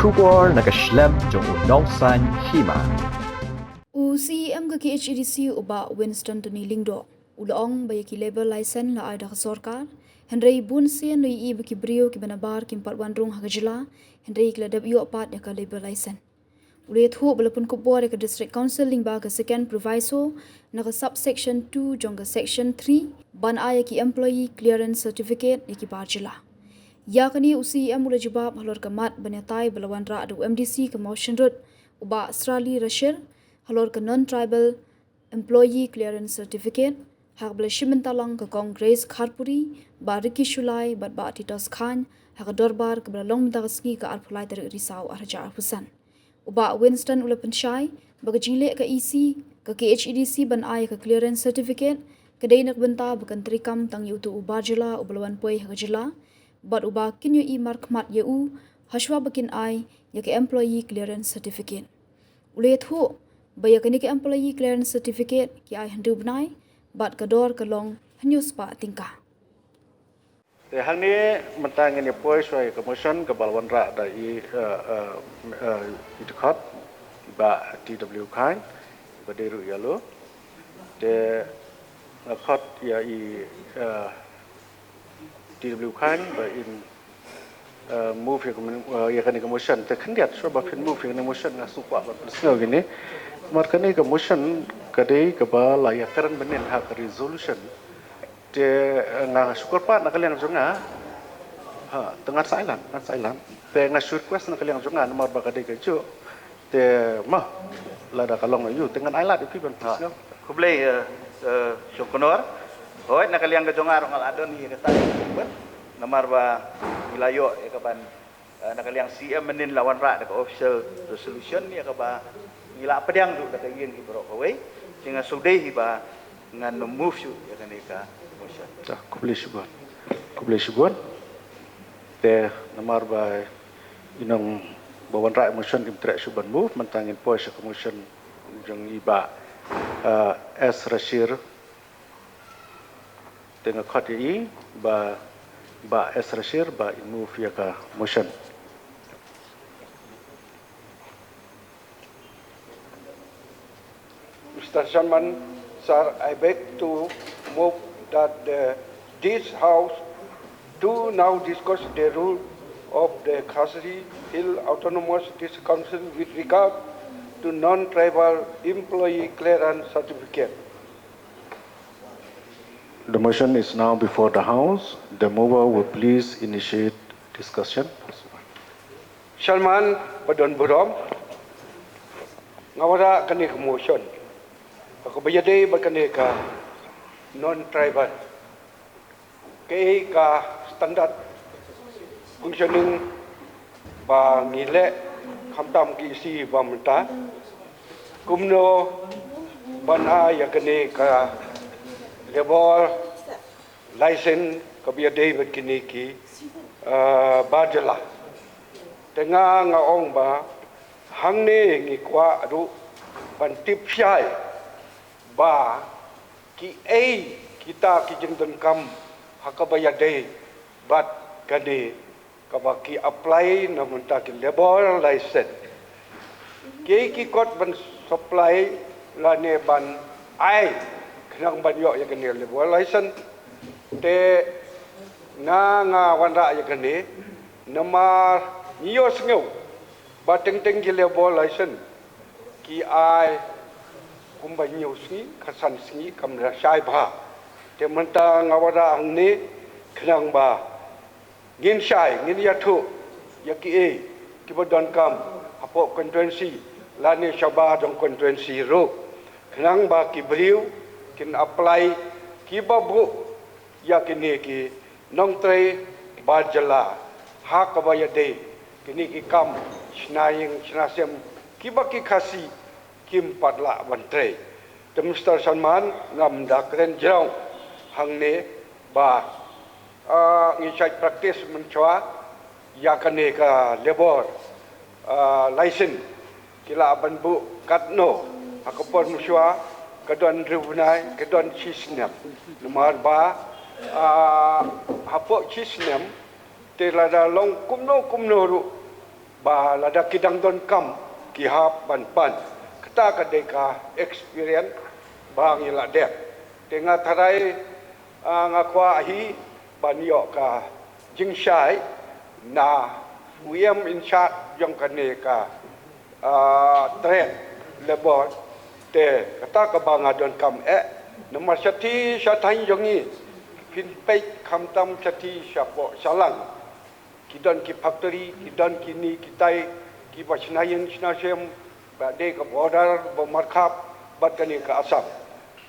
Shubor nakaslem jong unongsan Hima. UCM ka KHEDC uba Winston Tony Lingdo. Ulong bayaki labor license la ada ka sorkar. Henry Bunsian lui I baki brio ki banabar ki 41 ha Jylla. Henry kila W apat ya ka labor license. Ulet hu balapun kubor ya ka district council lingba ka second proviso na ka subsection 2 jong ka section 3 Bnai ki employee clearance certificate ya ki bar Jylla. Yakni UCM ula jibab halor kamat banyatai balawan ra adu MDC ke motion road uba Australia Rashir halor ke non-tribal employee clearance certificate hak bela shimentalong ke Congress Kharpuri ba Riki Shulai bat ba Titos Khan hak dorbar ke bela long mentaski ke arpulai dari risau arja arpusan uba Winston ula pensyai baga jilek ke EC ke KHEDC Bnai ke clearance certificate kedai nak benta bukan Treikam Tang yutu uba Jylla ubalawan poi hak Jylla but uba kinyo I mark mat yeu hashwa bakin ai ya ke employee clearance certificate ulet hu baya kini ke employee clearance certificate ki ai handu Bnai but kador kalong hanyo spa tingka te hang ni mentang ni poi soi commission ke balwan ra da I itkhat ba TW khan ba deru yalo te khat ya I TW khan ba in move ya kan commission te khandiat so ba fin move ya commission nga supa ba personal gini mar kan ni commission kadai ka ba la ya karan benen ha resolution te nga syukur pa na kalian jonga ha tengah sailan te nga request na kalian jonga nomor ba kadai ka ju te mah la da kalong yu dengan ailat itu ban personal kublai syukur Hoy nakaliang ka jongar ngal adon ni kata bet namar ba wilayo ya kaban nakaliang CM menin lawan ra ka official resolution ni ka ba ngila pedang du kata yin ki bro kowe singa sudai ba ngan move su ya kan ka motion ta kublai syukur te namar ba inang bawan ra motion imtrek suban move mentangin pois motion jong iba S Rashir tengah khat I ba S Rashir ba move ya ka motion Mr. Chairman, sir, I beg to move that this House do now discuss the rule of the Khasri Hill Autonomous District Council with regard to non-tribal employee clearance certificate. The motion is now before the House. The mover will please initiate discussion. Chairman, Badon Burom, ngawara kani ka motion. Ako bayade bakani ka non-tribal. Kay ka standard functioning ba ngile khamtam ki si ba menta. Kumno bana ya kani ka labor license kabiyade bakini ki ba Jylla tengah ngaong ba hangne ngi kwa adu pantip syai ba ki kita ki jengden kam hakabayade bat kade kabaki apply namunta ki labor license ki kot ban supply la ne ban ai kenang banyo ya kene labor license te nga wanra ya kene nama niyo sngeu ba teng ki labor license ki ai kumba niyo sngi khasan sngi kamra sai ba te manta ngawara angni kenang ba ngin sai ngin yathu ya ki bodon kam Hapoh constituency lani shaba dong constituency ro kenang ba ki briu kin apply ki babu ya kini ki nong tre ba Jylla ha ka ba ya de kini ki kam snaying snasem ki ba ki khasi kim patla ban tre te Mr. Salman ngam da kren jrong hang ne ba ngi chai practice menchwa ya kane ka labor license kila ban bu katno akapon muswa kedon Bnai kedon Chisnam nomor ba Hapoh Chisnam te la da long kumno ru ba lada kidang don kam ki hap ban pan kata ka deka experience bang ila dek tenga tarai nga kwa hi ban yo ka jing shai na uyam in charge yang kane ka trend lebot te kata ka bang adon kam nomor sati satai jongi pin pe kam tam sati syapo salang kidan ki factory kidan kini kitai ki bachnayin snasem ba de ka border ba markap bat kani ka asap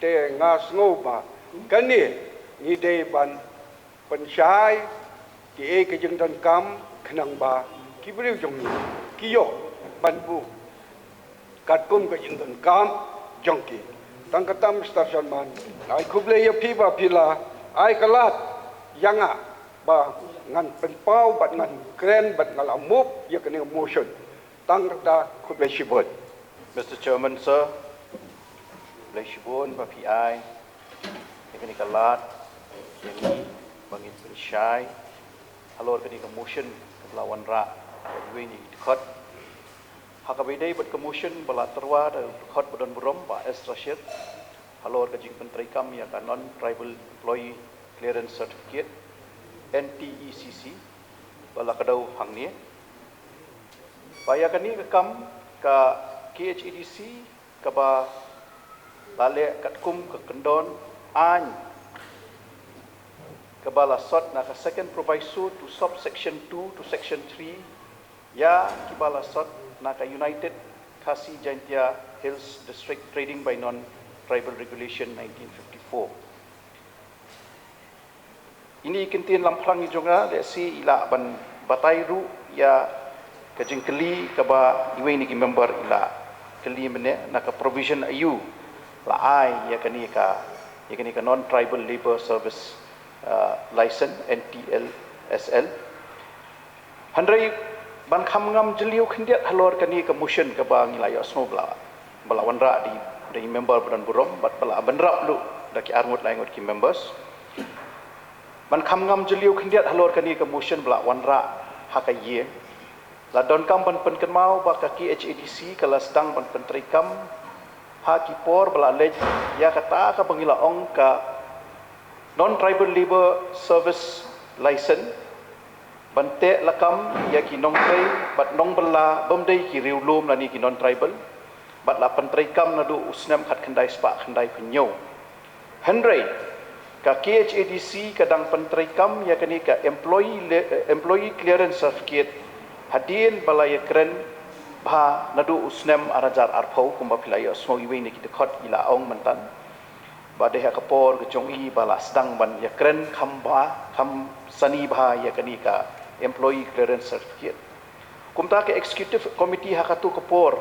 te ngas ngoba kani ni de ban pensyai ki ke jeng dan kam khnang ba ki briu jong ni ki yo ban bu kat kum ke jeng dan kam jong ki tang katam station man ai kuble ya pi ba pila ai kalat yanga ba ngan penpau bat ngan kren bat ngal amup ya kene motion tang da kuble shibot. Mr. Chairman, sir, Leishbon, PI, Teknik Alat, Yemi, Bangin Pensyai, Halor Kenika Motion, Kelawan Ra, Wini Dikot, Hakabidai Bat Commotion, Balat Terwa, Dikot Badan Burom, Pak S. Rashid, Halor Kajing Treikam, Yaka Non-Tribal Employee Clearance Certificate, NTECC, Balakadau Hangni, Bayakani Kekam, Ka KHEDC, Kaba Lale Katkum Kekendon, An Kabala Sot Naka Second Proviso to Subsection 2 to Section 3, Ya Kibala Sot Naka United Khasi Jaintia Hills District Trading by Non-Tribal Regulation 1954. Ini kintin lamprang jonga lesi ila ban batairu ya kajingkeli kaba iwe ni member ila keli mene naka provision ayu la ai ya kani ka non tribal labor service license NTLSL handrai ban kham ngam jeliu khindiat halor kani ka motion kaba ngilai osno balawan ra di member budan burom bat bala banrap lu daki arngut laingot ki members ban kham ngam jeliu khindiat halor kani ka motion balawan ra hakaye la don kam ban pen kenmau ba ka KHADC kala sedang ban pen Treikam ha ki por bala lej ya kata ka pangila ong ka non tribal labor service license ban te lakam ya ki nong trei bat nong bala bomdei ki riulum la ni ki non tribal bat la pen Treikam na du usnam khat khandai spa khandai penyo handrai ka KHADC kadang pen Treikam ya kani ka employee clearance certificate hadin balaya kren bha nadu usnem arajar arpau kumba pilaya so iwe ni kita khot ila ong mantan ba de kapor gejong i bala sedang ban ya kren khamba kham sani bha ya kani ka employee clearance certificate kumta ke executive committee hakatu kapor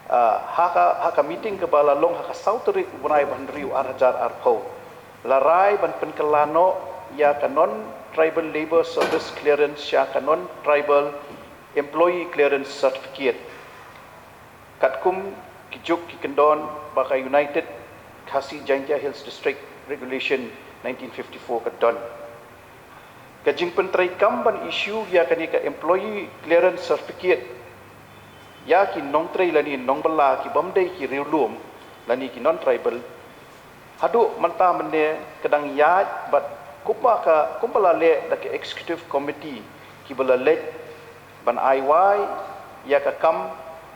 haka meeting ke bala long haka sauteri Bnai bandriu arajar arpau larai ban penkelano ya ka non tribal labor service clearance ya ka non tribal employee clearance certificate katkum kijuk kikendon baka United Khasi Jaintia Hills District Regulation 1954 kadon kajing pen Treikam ban issue ya kani ka employee clearance certificate ya ki nong trei lani nong bala ki bomdei ki riulum lani ki non tribal hadu manta menne kadang ya bat kumpala le da ke executive committee ki bala le ban IY ya ka kam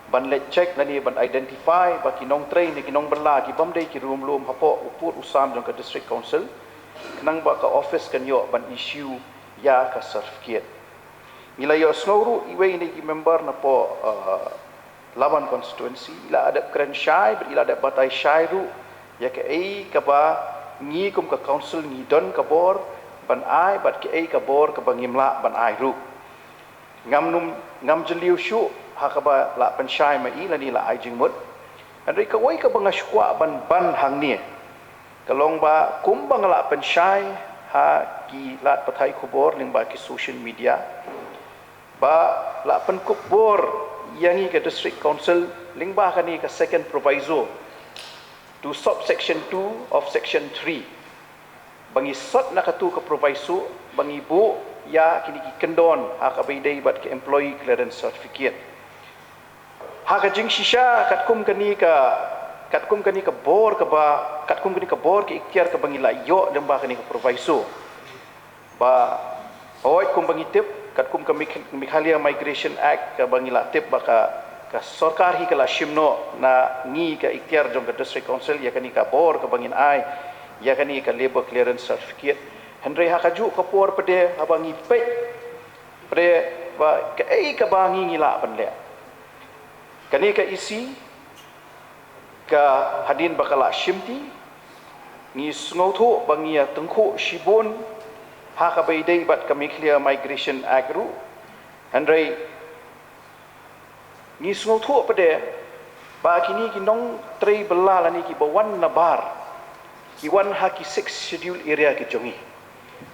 ban let check nani ban identify ba kinong train ni kinong bala ki bomdei ki room hapo upur usam jong ka district council kenang ba ka office kanyo ban issue ya ka certificate nilai yo snowru iwe ni ki member na po laban constituency ila ada kren shai ila ada batai shai ru ya ka ka ba ngi kum ka council ngi don ka bor ban ai bat ki ka bor ka bangimla ban ai ru ngam jeliu syu hakaba la pensyai mai la ni la ai jingmut andai ka wai ka bangashwa ban hang ni kalong ba kum bangla pensyai ha ki lat pathai khubor ling ba ki social media ba la pen kubor yangi ka district council ling ba ka ni ka second proviso to subsection 2 of section 3 bangi sot na katu ka proviso bangi bu ya kini ki kendon hak abai dei bat ke employee clearance certificate hak jing shisha katkum kani ka bor ka ba katkum kani ka bor ke ikhtiar ka bangila yo demba kani ka proviso ba oi kum bangi tip katkum ka Mikhalia Migration Act ka bangila tip ba ka sarkar hi kala shimno na ngi ka ikhtiar jong ka district council ya kani ka bor ka bangin ai ya kani ka labor clearance certificate Henry hakaju ka por pede habangi pe pede ba ka ka bangi ngila banle kani ka isi ka hadin bakala shimti ni sngoto bangia tengku shibun haka baidai bat kami clear migration agru Henry ni sngoto pede ba kini kinong trei belala ni ki bawan nabar ki wan haki 6 schedule area ki jongi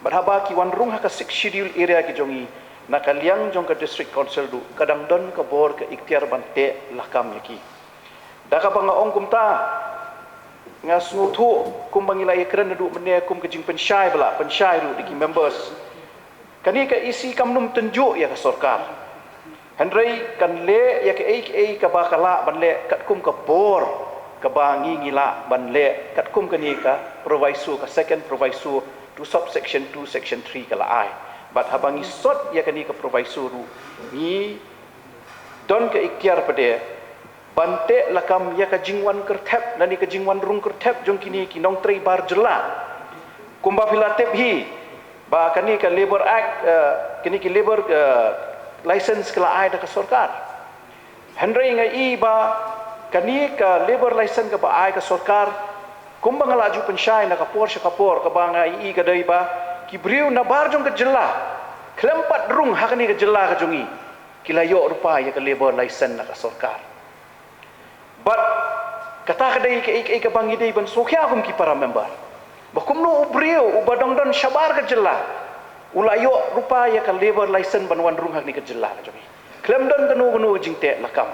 berhaba ki wan rung haka 6 schedule area ki jongi nakaliang jong ka district council du kadang don ka bor ka ikhtiar bante lakam yaki daka banga ong kumta nga snutu kum bangila ekran du mene kum kejing pensyai bala pensyai du diki members kani ka isi kamnum tunjuk ya ka sarkar Henry kan le ya ka bakala banle kat kum ka bor ka bangi ngila banle kat kum kani ka proviso ka second proviso to subsection 2 section 3 kala ai but habangi sot ya kani ka proviso ru ni don ka ikhtiar pade bante lakam ya ka jingwan kertep nani ka jingwan rung kertep jong kini kinong trei bar Jylla kumba filatep hi ba kani ka labor act kini ki labor license kala ai da ka sarkar Henry ngai ba kani ka labor license ka ba ai ka sarkar kumba ngalaju pensyai na kapor ka ba ngai ka dai ba kibriu na bar jong ka Jylla kelempat rung hakani ka Jylla ka jongi kilayo rupa ya ka labor license na ka sarkar but kata kadai ka bangi dei ban sokya kum ki para member bakum no ubriu ubadong don shabar ka Jylla ulayo rupa ya ka labor license ban wan rung hakni ka Jylla ka jongi klem don kanu jingte lakam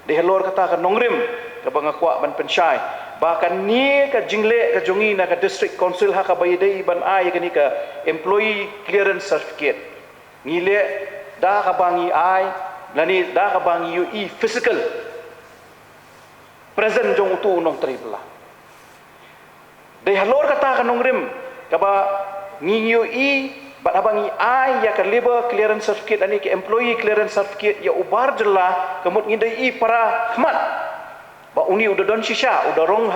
de helor kata ka nongrim ka banga kwa ban pensyai bahkan ni ka jingle ka jongi na ka district council ha ka bayidai ban ai kani ka employee clearance certificate ngile da ka bangi ai lani da ka bangi ui physical present jong utu nong tribla de halor kata ka nongrim ka ba nginyo i bat abangi ai ya ka labor clearance certificate ani ka employee clearance certificate ya ubar Jylla kemut ngidai i para khmat ba uni udah don shisha udah rong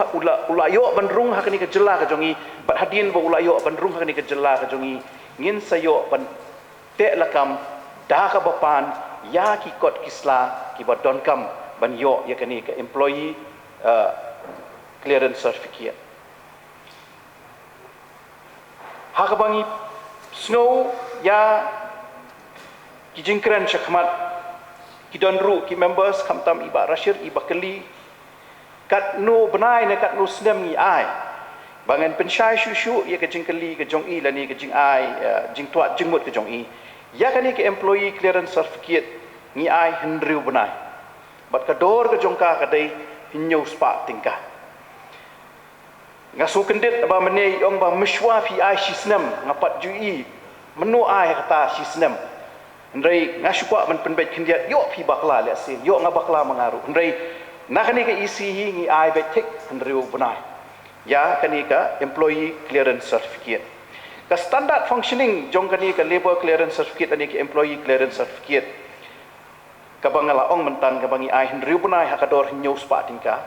ulayo ban rung hakani ka Jylla ka jongi bat hadin ba ulayo ban rung hakani ka Jylla ka jongi ngin sayo ban te lakam da ka bapan ya ki kot kisla ki ba don kam ban yo ya kani ka employee clearance certificate haka bangi snow ya ki jingkran shakmat ki don ru ki members kamtam iba rashir iba keli kat no Bnai na kat no snem ni ai bangan pensyai shushu ya ke jingkeli ke jong i lani ke jing ai jing tuat jingmut ke jong i ya kani ke employee clearance certificate ni ai hendriu Bnai bat ka dor ke jongka ka dei hinyo spa tingka ngasu kendit ba mene ong ba mishwa fi ai shisnem ngapat jui menu ai kata shisnem ndrei ngasukwa man penbet kendiat yo fi bakla le sin yo ngabakla mangaru ndrei nakani ka isi ngi ai betek hendriu Bnai ya kani ka employee clearance certificate ka standard functioning jong kani ka labor clearance certificate ani ka employee clearance certificate ka bangala ong mentan ka bangi ai hendriu Bnai hakador hinyo spa tingka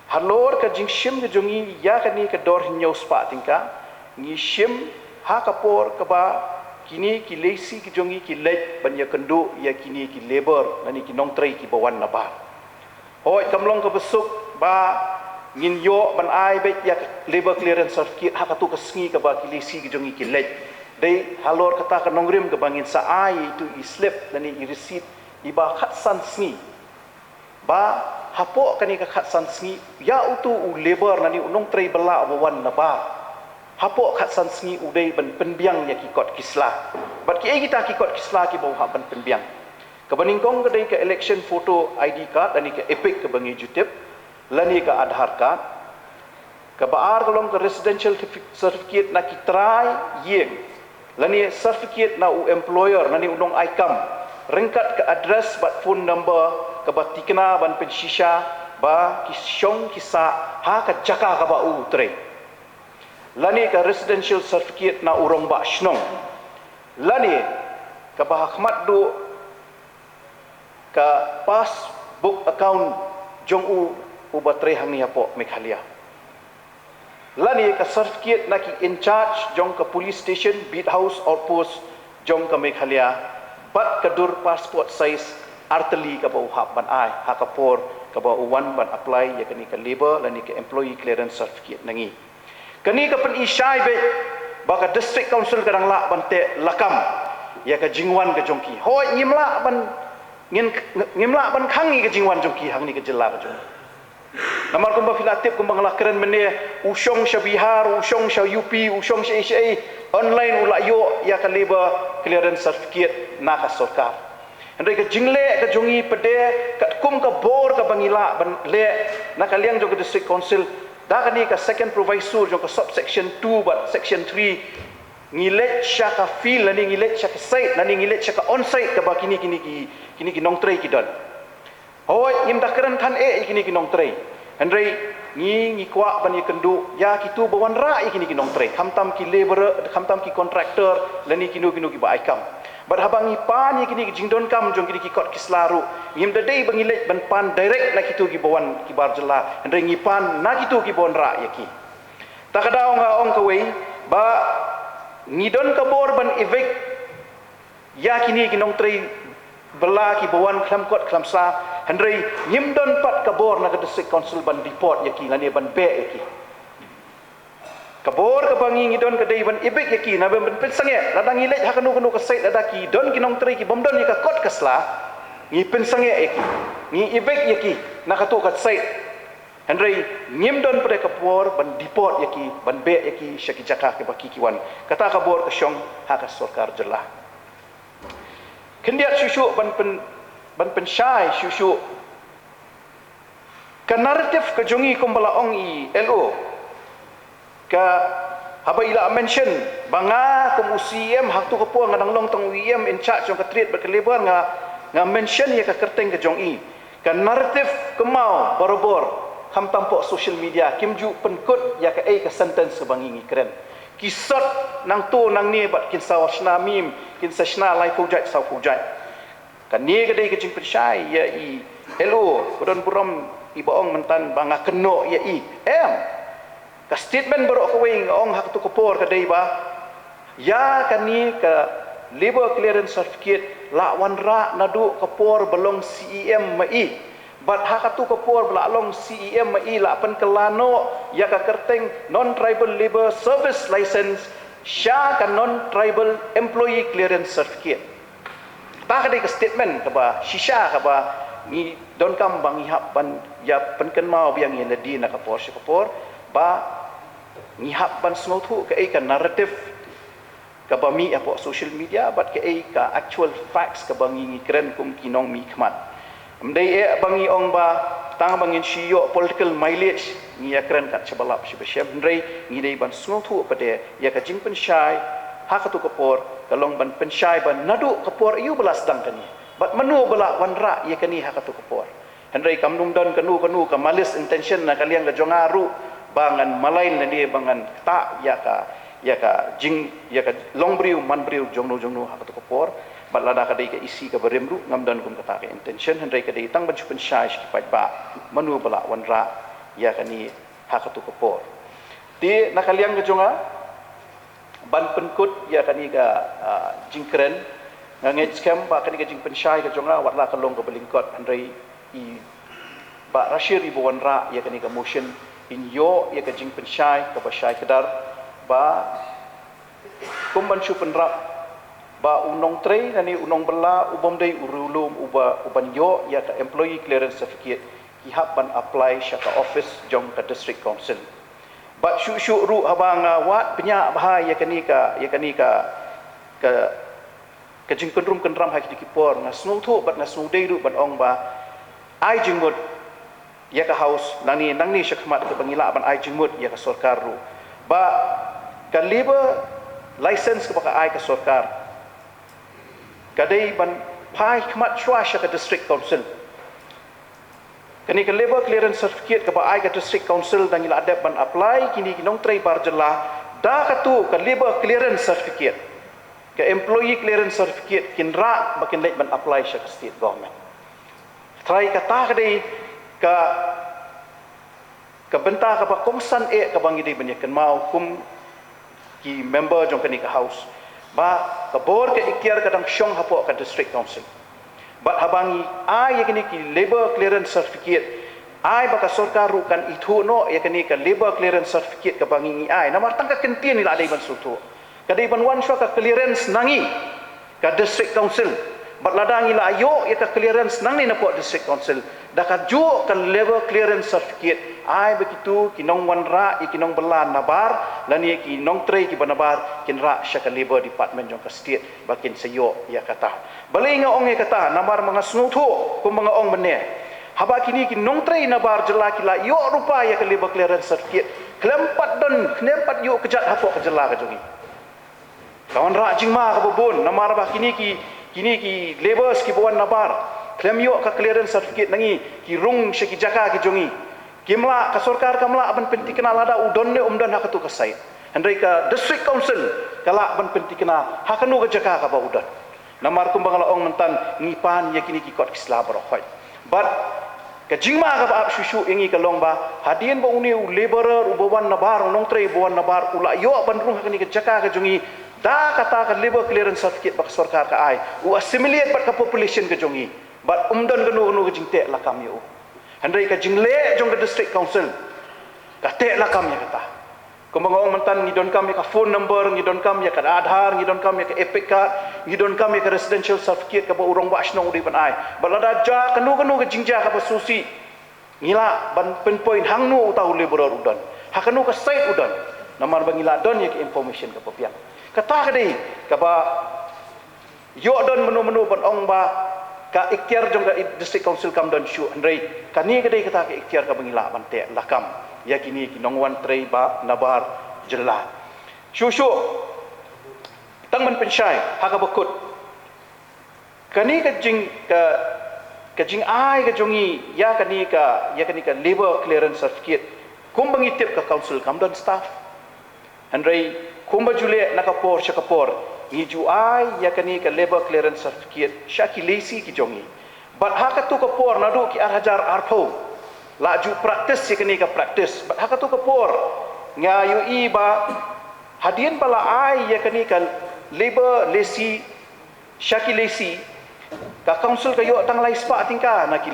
halor ka jingshim ke jongi ya kani ka dor hinyo spa tingka ngi shim hakapor ka ba kini ki lesi ki jongi ki lej banya kendu ya kini ki labor nani ki nong trei ki bawan na ba hoi kamlong ka besuk ba ngin yo ban ai be ya labor clearance certificate ha ka tu ka sngi ka ba ki lesi ki jongi ki lej dei halor kata ka nongrim ka bangin sa ai tu i slip nani i receipt iba khatsan sngi ba hapoh kani ka khatsan sngi ya utu u labor nani unong trei bala awan na ba hapoh khatsan sngi udai ban penbiang ya ki kot kisla bat ki kita ki kot kisla ki bau ha ban penbiang kabaningkong kadai ka election photo ID card lani ka epic ka bangi jutip lani ka Aadhaar card ka baar kalong ka residential certificate na ki try yeng Lani certificate na u employer nani unong ICAM ringkat ke address bat phone number ke batikna ban pensisha ba kisyong kisa ha ka jaka ka ba u tre. Lani ka residential certificate na urong ba shnong. Lani ka bahakmat du ka passbook account jong u batre hang ni Hapoh Meghalaya. Lani ka certificate na ki in charge jong ka police station beat house outpost jong ka Meghalaya bat kadur passport size arteli ka ba uhap ban ai ha ka por ka ba uwan ban apply ya kani ka labor lani ka employee clearance certificate nangi kani ka pen isai be ba ka district council kadang la ban te lakam ya ka jingwan ka jongki hoi ngimla ban ngimla ban khangi ka jingwan jongki hang ni ka Jylla ka jong namar kumba filatip kumba ngalakren mene usong sya Bihar usong sya UP usong sya Asia online ulayo ya ka labor clearance certificate na ka sarkar andai ka jingle ka jongi pede ka kum ka bor ka bangila ban le na ka liang jong ka district council da ka ni ka second provisor jong ka subsection 2 but section 3 ngilet sya ka feel nani ngilet sya ka site nani ngilet sya ka on site ka ba kini ki nong trei kidon hoi ngim dakran than ikini ki nong trei andai ngi kwa ban kendu ya kitu bawan ra ikini ki nong trei khamtam ki labor khamtam ki contractor lani kinu ki ba ikam barhabang ipan ikini ki jingdon kam jong kini ki kot kislaru ngim dadai bangilet ban pan direct na kitu ki bawan ki bar Jylla andai ngipan na kitu ki bawan ra yaki takadau nga ong kawei ba ngidon ka bor ban evict ya kini ki nong trei bela ki bawan klamkot klamsa handrei nyimdon pat kabor na district council ban deport yaki lani ban be yaki kabor ka bangi ngidon ka dei ban ibik yaki na ban pensange ladang ilet ha kanu ka sait ada ki don ki nong trei ki bomdon ni ka kot kasla ngi pensange yaki ngi ibik yaki na ka tu ka sait handrei nyimdon pada kabor ban deport yaki ban be yaki syaki jaka ke baki kiwan kata kabor ka syong ha ka sarkar Jylla kendiat syusyu ban pensyai syusyu ka naratif ka jongi kumbala ong i LO ka haba ila mention banga kum UCM hak tu kepo ngadang long tong UEM in charge jong ka trade berkelebar nga mention ya ka kerteng ka jongi ka naratif kemau barobor ham tampok social media kimju penkut ya ka ka sentence bangi ngi keren kisot nang tu nang ni bat kin sawasna mim kin sashna lai fujat saw fujat kan ni kadai ke jing persyai ya i LO buron burom i baong mentan banga keno ya i ka statement borok kawing ong hak tu kopor kadai ba ya kan ni ka labor clearance certificate la wan ra nadu kopor belong CEM mai bat hakatu kopor belalong CEM mai la pen kelano ya ka kerteng non tribal labor service license sya ka non tribal employee clearance certificate ta ka statement ka ba shisha ka ba ni don kam bang ihap ban ya pen ken mau biang ye ledi na kapor si kopor ba ni hap ban snothu ka ka narrative ka ba mi apo social media bat ka ka actual facts ka bangi ngi kren kum kinong mi khmat mdai bangi ong ba tang bangin shiyo political mileage ni akran kat chabalap shibasham ndrei ni dei ban snothu pade ya ka jing pensyai hakatu kapor kalong ban pensyai ban nadu kapor iu belas dang kani bat menu bala wan ra ya kani hakatu kapor ndrei kamnum don kanu ka malis intention na kaliang ka jongaru bangan malain na dia bangan ta ya ka jing ya ka longbriu manbriu jongno hakatu kapor bat lada kadai ka isi ka beremru ngamdan kum kata ka intention hendai kadai tang ban chupen syai skipat ba manu bala wanra ya kani hakatu kopor ti nakaliang ka jonga ban penkut ya kani ka jingkren nganget scam ba kani ka jingpen syai ka jonga watla ka long ka belingkot hendai i ba rashir ibu wanra ya kani ka motion in yo ya ka jingpen syai ka ba syai kedar ba kum ban chupen rap ba unong trei nani unong bela ubom dei urulum uban yo ya ka employee clearance certificate ki hab ban apply syaka office jong ka district council ba syu ru habang wat penya bahai ya kani ka jing penrum kenram ha ki por na snu thu bat na snu dei ru ban ong ba ai jingmut ya ka house nang ni syakmat ka bangila ban ai jingmut ya ka sarkar ru ba ka labor license kepada ai ke sarkar kadai ban pai khmat chwa sha ke district council kini ke labor clearance certificate kepada ai ke district council dan ila adap ban apply kini kinong trai bar Jylla da katu ke labor clearance certificate ke employee clearance certificate kinra bakin lek ban apply sha ke state government try kata kadai ke benta ke kongsan ke bangi di banyak mau kum ki member jong kani ke house ba ke bor ke ikhtiar kadang syong Hapoh ke district council ba habangi ai kini ki labor clearance certificate ai baka sarkar rukan itu no kini ke labor clearance certificate ke bangi ai namar tangka kentian ila adai ban sutu kadai ban wan sywa ke clearance nangi ke district council bat ladang ila ayo ke clearance nangi na po district council dakat ju ke labor clearance certificate ai begitu kinong wanra kinong belan nabar lani kinong tray ki banabar kinra syaka labor department jong ka state bakin sayo ya kata balai nga ong ya kata nabar mga snutu kum mga ong benne haba kini kinong tray nabar Jylla kila yo rupa ya ke labor clearance certificate kelempat don kelempat yo kejat Hapoh ke Jylla ka jongi kawan ra jingma ka bubun namar ba kini ki labors ki buan nabar klem yo ka clearance certificate nangi ki rung syaki jaka ki jongi kimla ka sarkar kamla ban penti kena lada udon ne umdan hakatu ka sai handai ka district council kala ban penti kena hakanu ka jaka ka ba udon namar kum bangala ong mentan ngipan ya kini ki kot kisla barokoi but ka jingma ka ba shushu ingi ka long ba hadien ba uni laborer ubawan nabar nong tre buan nabar ula yo ban rung hakani ka jaka ka jongi da kata ka labor clearance certificate bak sarkar ka ai u assimilate pat ka population ka jongi but umdan ganu ka jingte lakam yo handai ka jingle jong ka district council ka te lakam ya kata kumangong mantan ngidon kam ya ka phone number ngidon kam ya ka Aadhaar ngidon kam ya ka epic card ngidon kam ya ka residential certificate ka ba urong ba asnong udi ban ai balada ja kanu ka jingja ka ba susi ngila ban pinpoint hangnu utau laborer udan hakanu ka site udan namar bangila don ya ka information ka papian kata kadai ka ba yo don menu ban ong ba ka ikhtiar jong ka district council kam don shu andrei kani kadai kata ka ikhtiar ka bangila bante lakam ya kini kinong wan tray ba nabar Jylla shu tang man pensyai haka bakut kani ka jing ai ka jongi ya kani ka labor clearance certificate kum bangitip ka council kam don staff andrei kumba jule nakapor syakapor ngiju ai ya kani ka labor clearance certificate syaki lesi ki jongi but hakatu kapor nadu ki arhajar arpo laju practice ya kani ka practice but hakatu kapor ngayu i ba hadien bala ai ya kani ka labor lesi syaki lesi ka council ka yo tang lai spa tingka na ki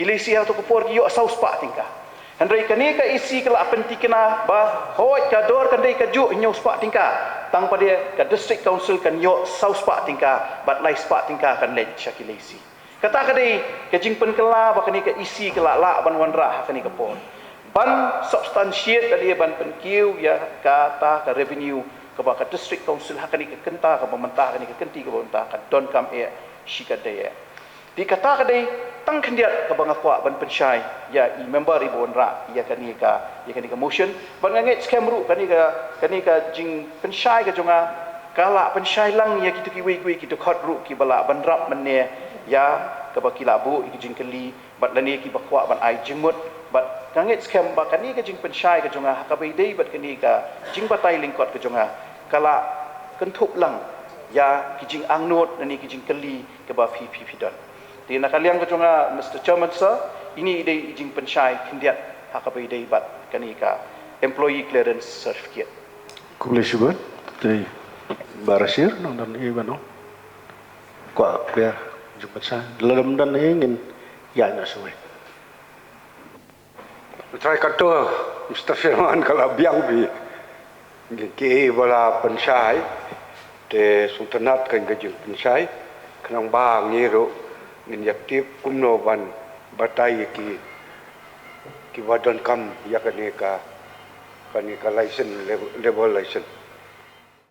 lesi hatu kapor ki yo sau spa tingka handai kani ka isi kala apenti kena ba hoi ka dor kandai ka ju nyo spa tingka tang pada ka district council kan yo sau spa tingka bat lai spa tingka kan let syakilesi kata kadai ka jingpen kala ba kani ka isi kala la ban wanra kani ka pon ban substantiate tadi ban penkiu ya kata ka revenue ka ba ka district council hakani ka kenta ka pemerintah kani ka kenti ka pemerintah ka don kam shikadaya di kata kadai tang kendiat ka bang akwa ban pensyai ya I member ibu onra ya kani ka motion ban nganget scam ru kani ka jing pensyai ka jonga kala pensyai lang ya kitu ki we kitu khot ru ki bala ban rap menne ya ka bakila bu ki jing keli bat lani ki bakwa ban ai jingmut bat nganget scam ba kani ka jing pensyai ka jonga ka bei dei bat kani ka jing batai lingkot ka jonga kala kentup lang ya ki jing angnot nani ki jing keli ka ba fi don di nakaliang ko nga Mr. Chairman sir ini ide jing pensyai kindiat hakapai ide bat kani ka employee clearance certificate Boleh syukur dari Barasir nang dan iban no kwa kaya jumpa sa dalam dan ingin ya na suwe Treikam Mr. Firman kalau biang bi ki bala pensyai te sultanat kan gajung pensyai kanang ba ngiro injektif kumno ban batai ki wadon kam ya kani ka license level license